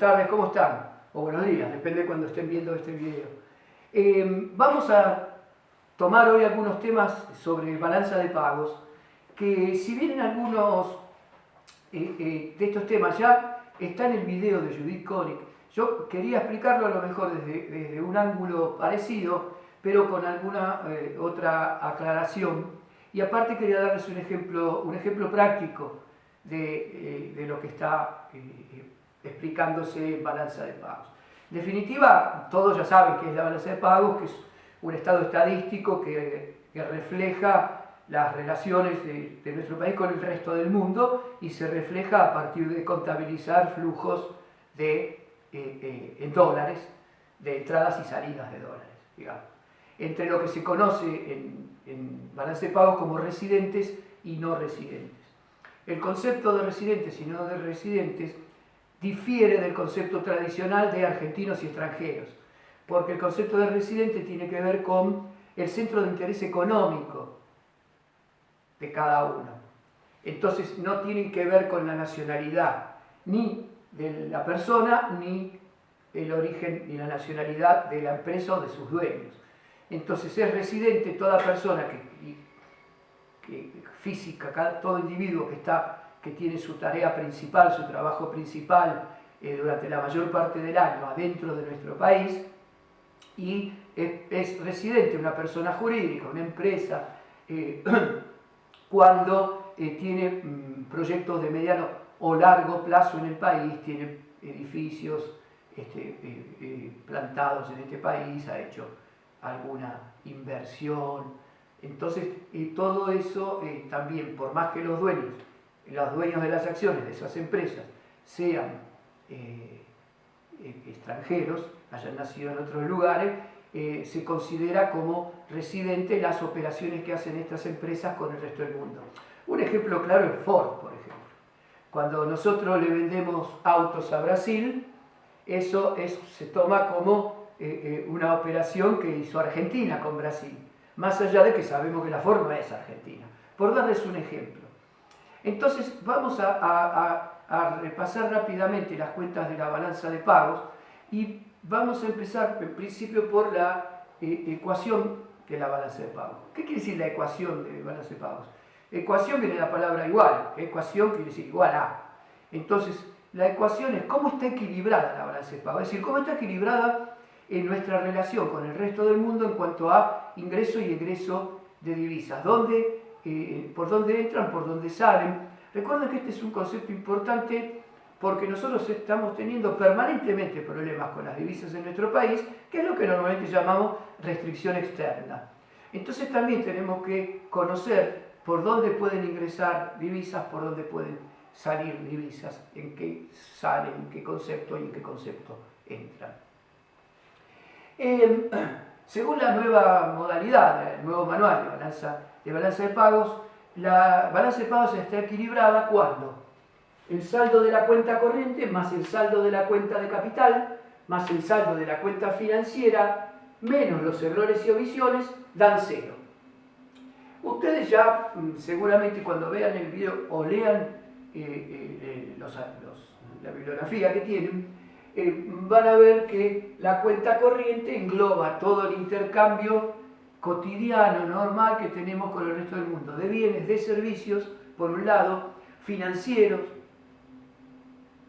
tardes, ¿cómo están? O buenos días, depende de cuando estén viendo este video. Vamos a tomar hoy algunos temas sobre balanza de pagos, que si bien algunos de estos temas ya está en el video de Judith Koenig, yo quería explicarlo a lo mejor desde un ángulo parecido, pero con alguna otra aclaración. Y aparte quería darles un ejemplo práctico de lo que está explicándose en balanza de pagos. En definitiva, todos ya saben qué es la balanza de pagos, que es un estado estadístico que refleja las relaciones de nuestro país con el resto del mundo y se refleja a partir de contabilizar flujos en dólares, de entradas y salidas de dólares, digamos, entre lo que se conoce en balance de pagos como residentes y no residentes. El concepto de residentes y no de residentes difiere del concepto tradicional de argentinos y extranjeros, porque el concepto de residente tiene que ver con el centro de interés económico de cada uno. Entonces no tienen que ver con la nacionalidad, ni de la persona, ni el origen ni la nacionalidad de la empresa o de sus dueños. Entonces es residente toda persona física, todo individuo que tiene su tarea principal, su trabajo principal durante la mayor parte del año adentro de nuestro país, y es residente una persona jurídica, una empresa, cuando tiene proyectos de mediano o largo plazo en el país, tiene edificios plantados en este país, ha hecho alguna inversión. Entonces, todo eso también, por más que los dueños de las acciones de esas empresas sean extranjeros, hayan nacido en otros lugares, se considera como residente las operaciones que hacen estas empresas con el resto del mundo. Un ejemplo claro es Ford, por ejemplo. Cuando nosotros le vendemos autos a Brasil, eso se toma como una operación que hizo Argentina con Brasil, más allá de que sabemos que la Ford no es argentina, por darles un ejemplo. Entonces vamos a repasar rápidamente las cuentas de la balanza de pagos y vamos a empezar en principio por la ecuación de la balanza de pagos. ¿Qué quiere decir la ecuación de balanza de pagos? Ecuación viene de la palabra igual, ecuación quiere decir igual a. Entonces la ecuación es cómo está equilibrada la balanza de pagos, es decir, cómo está equilibrada en nuestra relación con el resto del mundo en cuanto a ingreso y egreso de divisas, por dónde entran, por dónde salen. Recuerden que este es un concepto importante porque nosotros estamos teniendo permanentemente problemas con las divisas en nuestro país, que es lo que normalmente llamamos restricción externa. Entonces también tenemos que conocer por dónde pueden ingresar divisas, por dónde pueden salir divisas, en qué salen, en qué concepto y en qué concepto entran. Según la nueva modalidad, el nuevo manual de balanza de pagos, la balanza de pagos está equilibrada cuando el saldo de la cuenta corriente más el saldo de la cuenta de capital más el saldo de la cuenta financiera menos los errores y omisiones dan cero. Ustedes ya seguramente cuando vean el video o lean la bibliografía que tienen, van a ver que la cuenta corriente engloba todo el intercambio cotidiano, normal que tenemos con el resto del mundo, de bienes, de servicios, por un lado, financieros,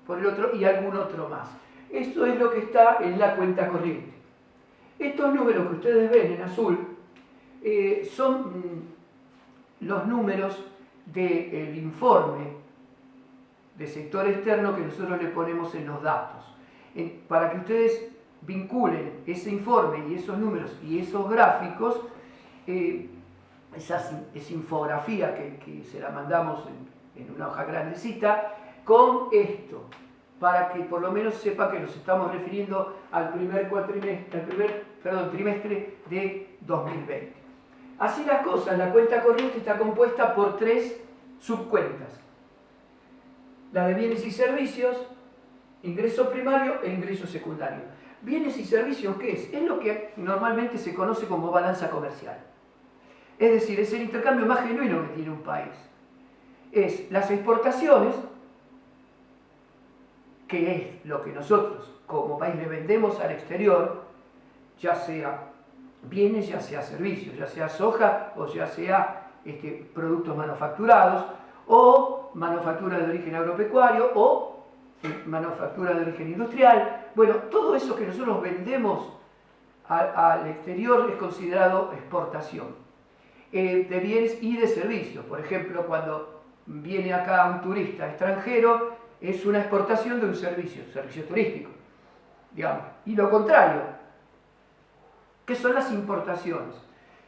por el otro, y algún otro más. Esto es lo que está en la cuenta corriente. Estos números que ustedes ven en azul son los números del informe de sector externo que nosotros le ponemos en los datos. Para que ustedes vinculen ese informe y esos números y esos gráficos, esa infografía que se la mandamos en una hoja grandecita, con esto, para que por lo menos sepan que nos estamos refiriendo al primer trimestre de 2020. Así las cosas, la cuenta corriente está compuesta por tres subcuentas: la de bienes y servicios, ingreso primario e ingreso secundario. Bienes y servicios, ¿qué es? Es lo que normalmente se conoce como balanza comercial. Es decir, es el intercambio más genuino que tiene un país. Es las exportaciones que es lo que nosotros como país le vendemos al exterior, ya sea bienes, ya sea servicios, ya sea soja o ya sea productos manufacturados o manufactura de origen agropecuario o manufactura de origen industrial. Bueno, todo eso que nosotros vendemos al exterior es considerado exportación de bienes y de servicios. Por ejemplo, cuando viene acá un turista extranjero, es una exportación de un servicio turístico, digamos. Y lo contrario, ¿qué son las importaciones?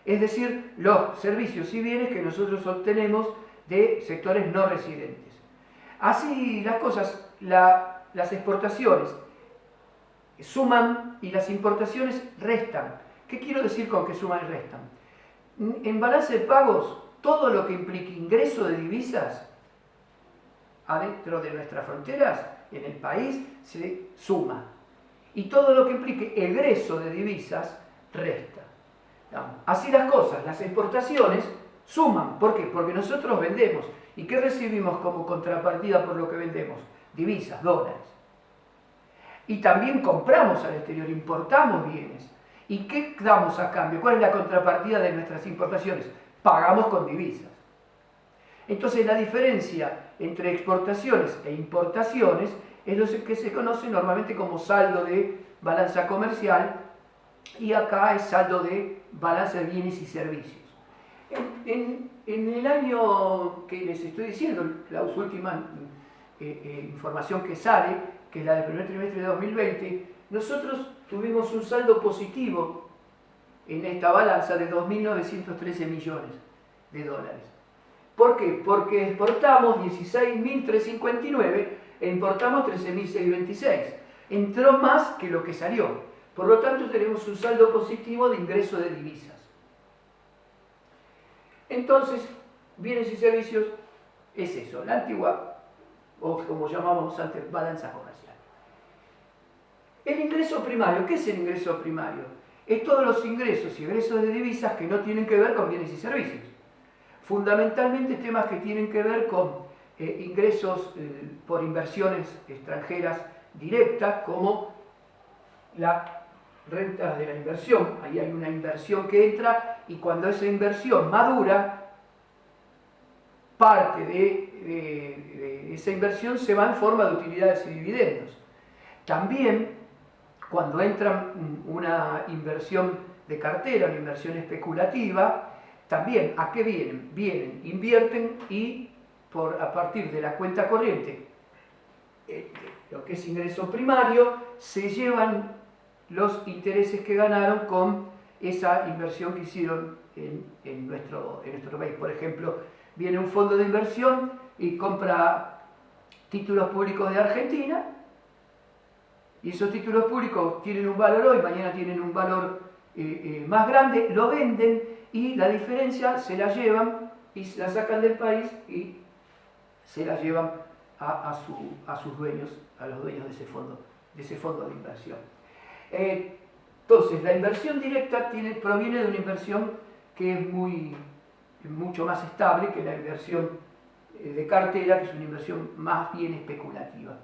Es decir, los servicios y bienes que nosotros obtenemos de sectores no residentes. Así las cosas, las exportaciones suman y las importaciones restan. ¿Qué quiero decir con que suman y restan? En balance de pagos, todo lo que implique ingreso de divisas adentro de nuestras fronteras, en el país, se suma. Y todo lo que implique egreso de divisas, resta. Así las cosas, las exportaciones suman. ¿Por qué? Porque nosotros vendemos. ¿Y qué recibimos como contrapartida por lo que vendemos? Divisas, dólares. Y también compramos al exterior, importamos bienes. ¿Y qué damos a cambio? ¿Cuál es la contrapartida de nuestras importaciones? Pagamos con divisas. Entonces la diferencia entre exportaciones e importaciones es lo que se conoce normalmente como saldo de balanza comercial, y acá es saldo de balanza de bienes y servicios. En el año que les estoy diciendo, la última información que sale, que es la del primer trimestre de 2020, nosotros tuvimos un saldo positivo en esta balanza de 2.913 millones de dólares. ¿Por qué? Porque exportamos 16.359 e importamos 13.626. Entró más que lo que salió. Por lo tanto, tenemos un saldo positivo de ingreso de divisas. Entonces, bienes y servicios es eso, la antigua, o como llamábamos antes, balanza comercial. El ingreso primario, ¿qué es el ingreso primario? Es todos los ingresos y egresos de divisas que no tienen que ver con bienes y servicios. Fundamentalmente temas que tienen que ver con ingresos por inversiones extranjeras directas, como las rentas de la inversión. Ahí hay una inversión que entra y cuando esa inversión madura, parte de esa inversión se va en forma de utilidades y dividendos. También cuando entra una inversión de cartera, una inversión especulativa, también, ¿a qué vienen? Vienen, invierten y a partir de la cuenta corriente, lo que es ingreso primario, se llevan los intereses que ganaron con esa inversión que hicieron en nuestro país. Por ejemplo, viene un fondo de inversión y compra títulos públicos de Argentina, y esos títulos públicos tienen un valor hoy, mañana tienen un valor más grande, lo venden y la diferencia se la llevan y se la sacan del país y se la llevan a sus dueños, a los dueños de ese fondo de inversión. Entonces, la inversión directa proviene de una inversión que es mucho más estable que la inversión de cartera, que es una inversión más bien especulativa.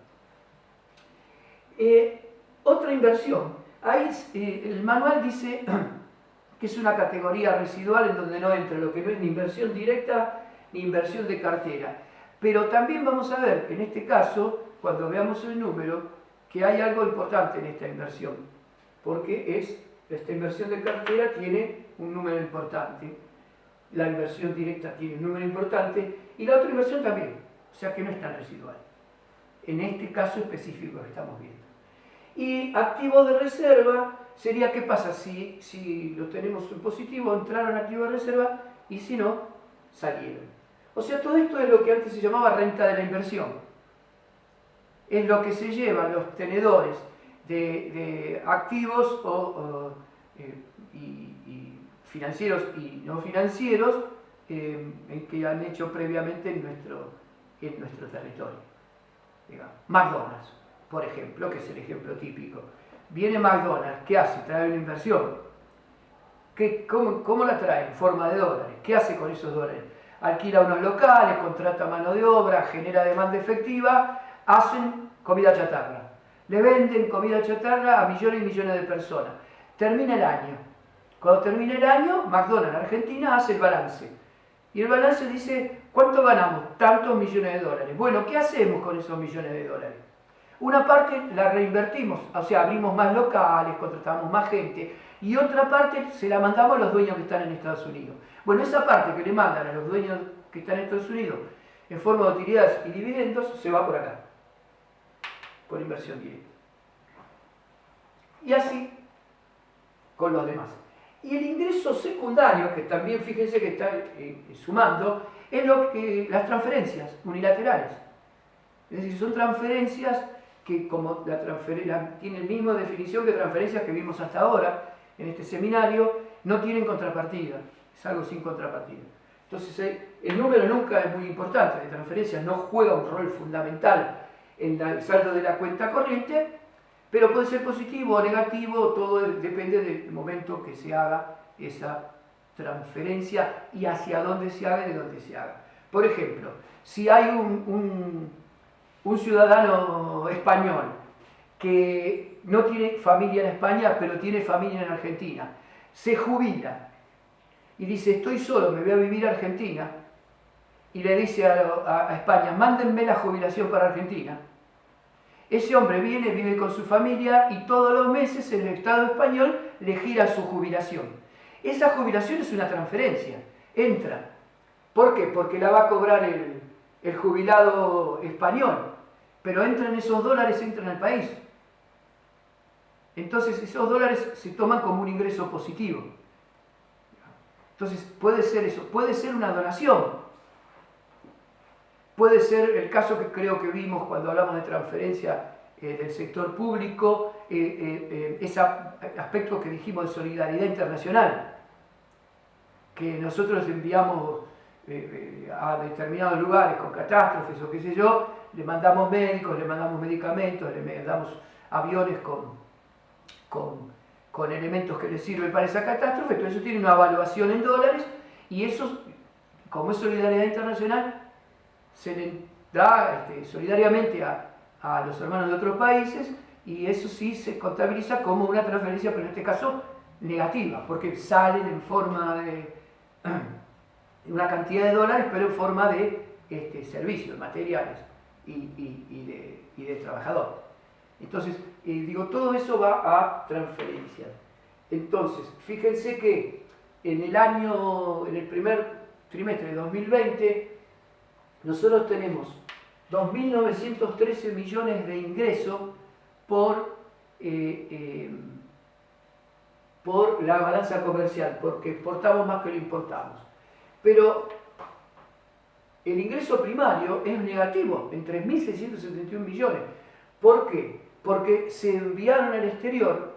Otra inversión. Ahí el manual dice que es una categoría residual en donde no entra lo que no es ni inversión directa ni inversión de cartera. Pero también vamos a ver, en este caso, cuando veamos el número, que hay algo importante en esta inversión, porque esta inversión de cartera tiene un número importante, la inversión directa tiene un número importante y la otra inversión también, o sea que no es tan residual, en este caso específico que estamos viendo. Y activos de reserva sería qué pasa si lo tenemos en positivo, entraron activos de reserva y si no, salieron. O sea, todo esto es lo que antes se llamaba renta de la inversión. Es lo que se llevan los tenedores de activos y financieros y no financieros que han hecho previamente en nuestro territorio. Digamos, McDonald's, por ejemplo, que es el ejemplo típico. Viene McDonald's, ¿qué hace? Trae una inversión. ¿Cómo la trae? En forma de dólares. ¿Qué hace con esos dólares? Alquila unos locales, contrata mano de obra, genera demanda efectiva, hacen comida chatarra. Le venden comida chatarra a millones y millones de personas. Termina el año. Cuando termina el año, McDonald's Argentina hace el balance. Y el balance dice, ¿cuánto ganamos? Tantos millones de dólares. Bueno, ¿qué hacemos con esos millones de dólares? Una parte la reinvertimos, o sea, abrimos más locales, contratamos más gente, y otra parte se la mandamos a los dueños que están en Estados Unidos. Bueno, esa parte que le mandan a los dueños que están en Estados Unidos en forma de utilidades y dividendos se va por acá, por inversión directa. Y así con los demás. Y el ingreso secundario, que también fíjense que está sumando, es las transferencias unilaterales. Es decir, son transferencias que como tiene la misma definición que transferencias que vimos hasta ahora en este seminario, no tienen contrapartida, es algo sin contrapartida. Entonces el número nunca es muy importante, de transferencias no juega un rol fundamental en el saldo de la cuenta corriente, pero puede ser positivo o negativo, todo depende del momento que se haga esa transferencia y hacia dónde se haga y de dónde se haga. Por ejemplo, si hay un ciudadano español que no tiene familia en España, pero tiene familia en Argentina, se jubila y dice, estoy solo, me voy a vivir a Argentina, y le dice a España, mándenme la jubilación para Argentina. Ese hombre vive con su familia y todos los meses el Estado español le gira su jubilación. Esa jubilación es una transferencia, entra. ¿Por qué? Porque la va a cobrar el jubilado español, pero entran esos dólares, entran al país. Entonces esos dólares se toman como un ingreso positivo. Entonces puede ser eso, puede ser una donación. Puede ser el caso que creo que vimos cuando hablamos de transferencia del sector público, ese aspecto que dijimos de solidaridad internacional, que nosotros enviamos a determinados lugares con catástrofes o qué sé yo, le mandamos médicos, le mandamos medicamentos, le mandamos aviones con elementos que les sirven para esa catástrofe, todo eso tiene una evaluación en dólares y eso, como es solidaridad internacional, se le da solidariamente a los hermanos de otros países y eso sí se contabiliza como una transferencia, pero en este caso negativa, porque salen en forma de una cantidad de dólares, pero en forma de servicios, materiales y de trabajador. Entonces, digo, todo eso va a transferencias. Entonces, fíjense que en el primer trimestre de 2020, nosotros tenemos 2.913 millones de ingresos por la balanza comercial, porque exportamos más que lo importamos. Pero el ingreso primario es negativo, en 3.671 millones. ¿Por qué? Porque se enviaron al exterior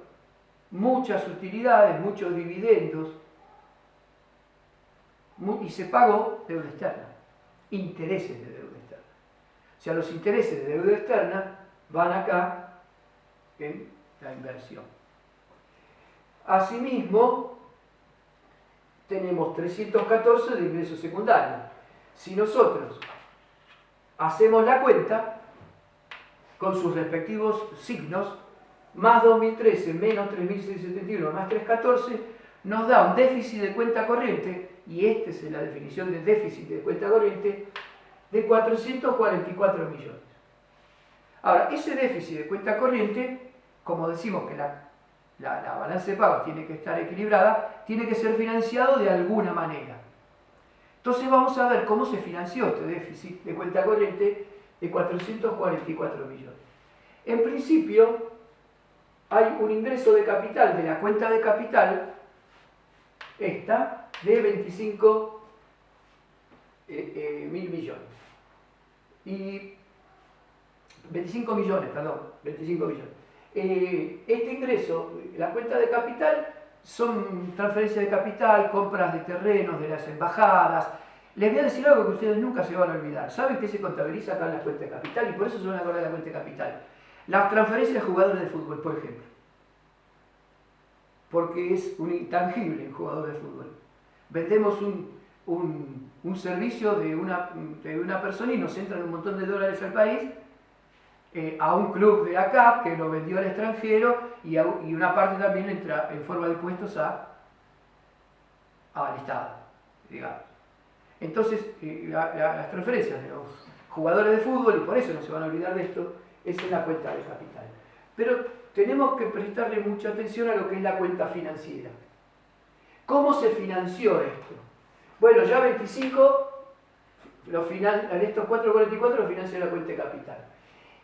muchas utilidades, muchos dividendos, y se pagó deuda externa, intereses de deuda externa. O sea, los intereses de deuda externa van acá en la inversión. Asimismo, tenemos 314 de ingresos secundarios. Si nosotros hacemos la cuenta con sus respectivos signos, más 2013 menos 3.671 más 314, nos da un déficit de cuenta corriente, y esta es la definición de déficit de cuenta corriente, de 444 millones. Ahora, ese déficit de cuenta corriente, como decimos que la balanza de pagos tiene que estar equilibrada, tiene que ser financiado de alguna manera. Entonces vamos a ver cómo se financió este déficit de cuenta corriente de 444 millones. En principio, hay un ingreso de capital de la cuenta de capital, esta, de 25 mil millones. Y 25 millones, perdón, 25 millones. Este ingreso, la cuenta de capital, son transferencias de capital, compras de terrenos de las embajadas. Les voy a decir algo que ustedes nunca se van a olvidar. ¿Saben qué se contabiliza acá en la cuenta de capital? Y por eso se van a acordar de la cuenta de capital. Las transferencias de jugadores de fútbol, por ejemplo. Porque es un intangible en jugador de fútbol. Vendemos un servicio de una persona y nos entran un montón de dólares al país. a un club de la CAP que lo vendió al extranjero y una parte también entra en forma de impuestos al Estado, digamos. Entonces, las transferencias de los jugadores de fútbol, y por eso no se van a olvidar de esto, es en la cuenta de capital. Pero tenemos que prestarle mucha atención a lo que es la cuenta financiera. ¿Cómo se financió esto? Bueno, ya 25, en estos 4,44 lo financió la cuenta de capital.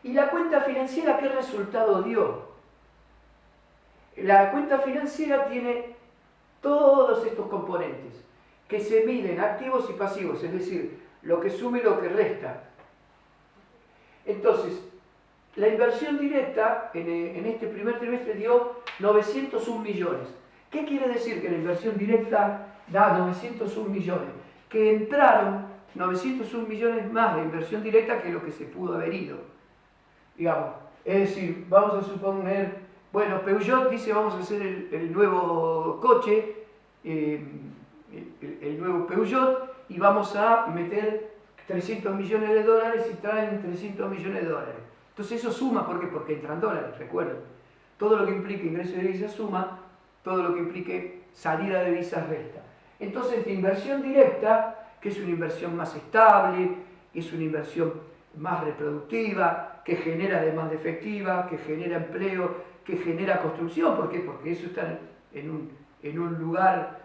¿Y la cuenta financiera qué resultado dio? La cuenta financiera tiene todos estos componentes que se miden activos y pasivos, es decir, lo que sube y lo que resta. Entonces, la inversión directa en este primer trimestre dio 901 millones. ¿Qué quiere decir que la inversión directa da 901 millones? Que entraron 901 millones más de inversión directa que lo que se pudo haber ido. Digamos, es decir, vamos a suponer, bueno, Peugeot dice vamos a hacer el nuevo coche, el nuevo Peugeot, y vamos a meter 300 millones de dólares y traen 300 millones de dólares. Entonces eso suma, ¿por qué? Porque entran dólares, recuerden. Todo lo que implique ingreso de divisas suma, todo lo que implique salida de divisas resta. Entonces la inversión directa, que es una inversión más estable, es una inversión más reproductiva, que genera demanda efectiva, que genera empleo, que genera construcción. ¿Por qué? Porque eso está en un lugar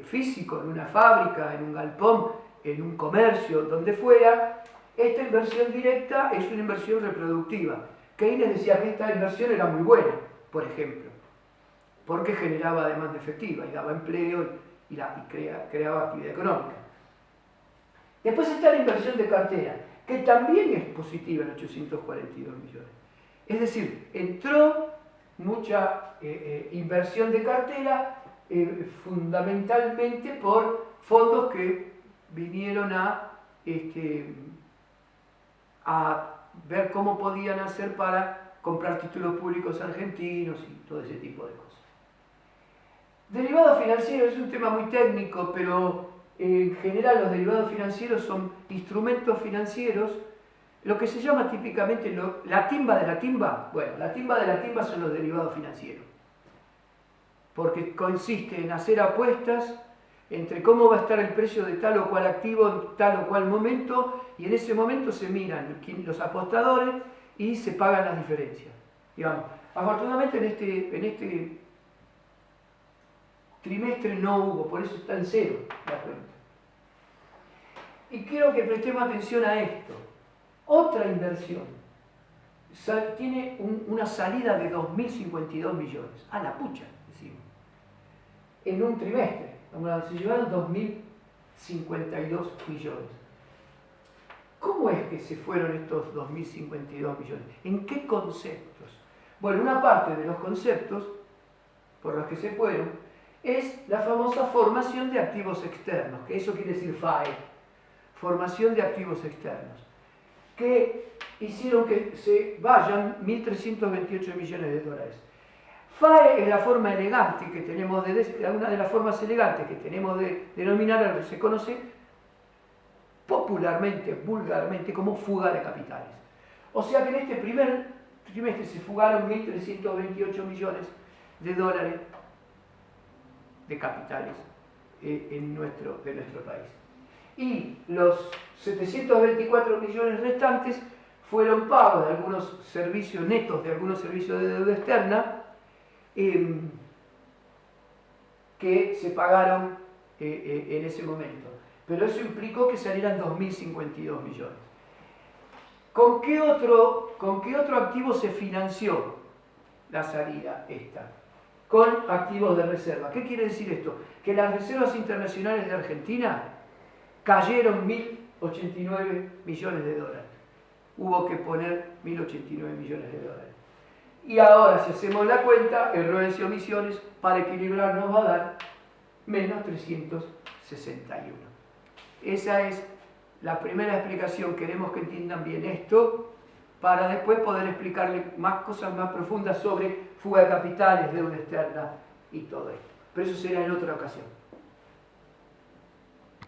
físico, en una fábrica, en un galpón, en un comercio, donde fuera. Esta inversión directa es una inversión reproductiva. Keynes decía que esta inversión era muy buena, por ejemplo, porque generaba demanda efectiva y daba empleo y creaba actividad económica. Después está la inversión de cartera, que también es positiva en 842 millones. Es decir, entró mucha inversión de cartera, fundamentalmente por fondos que vinieron a ver cómo podían hacer para comprar títulos públicos argentinos y todo ese tipo de cosas. Derivados financieros es un tema muy técnico, pero en general los derivados financieros son instrumentos financieros, lo que se llama típicamente la timba de la timba. Bueno, la timba de la timba son los derivados financieros, porque consiste en hacer apuestas entre cómo va a estar el precio de tal o cual activo en tal o cual momento, y en ese momento se miran los apostadores y se pagan las diferencias. Digamos, afortunadamente en este trimestre no hubo, por eso está en cero la cuenta. Y quiero que prestemos atención a esto. Otra inversión tiene una salida de 2.052 millones. A la pucha, decimos. En un trimestre. Se llevaron 2.052 millones. ¿Cómo es que se fueron estos 2.052 millones? ¿En qué conceptos? Bueno, una parte de los conceptos por los que se fueron es la famosa formación de activos externos, que eso quiere decir FAE, formación de activos externos, que hicieron que se vayan 1.328 millones de dólares. FAE es la forma elegante que tenemos una de las formas elegantes que tenemos de denominar lo que se conoce popularmente, vulgarmente, como fuga de capitales. O sea que en este primer trimestre se fugaron 1.328 millones de dólares de capitales de nuestro país. Y los 724 millones restantes fueron pagos de algunos servicios netos, de algunos servicios de deuda externa, que se pagaron en ese momento. Pero eso implicó que salieran 2.052 millones. ¿Con qué otro activo se financió la salida esta? Con activos de reserva. ¿Qué quiere decir esto? Que las reservas internacionales de Argentina cayeron 1.089 millones de dólares. Hubo que poner 1.089 millones de dólares. Y ahora, si hacemos la cuenta, errores y omisiones, para equilibrar nos va a dar menos 361. Esa es la primera explicación. Queremos que entiendan bien esto, para después poder explicarle más cosas más profundas sobre fuga de capitales, deuda externa y todo esto. Pero eso será en otra ocasión.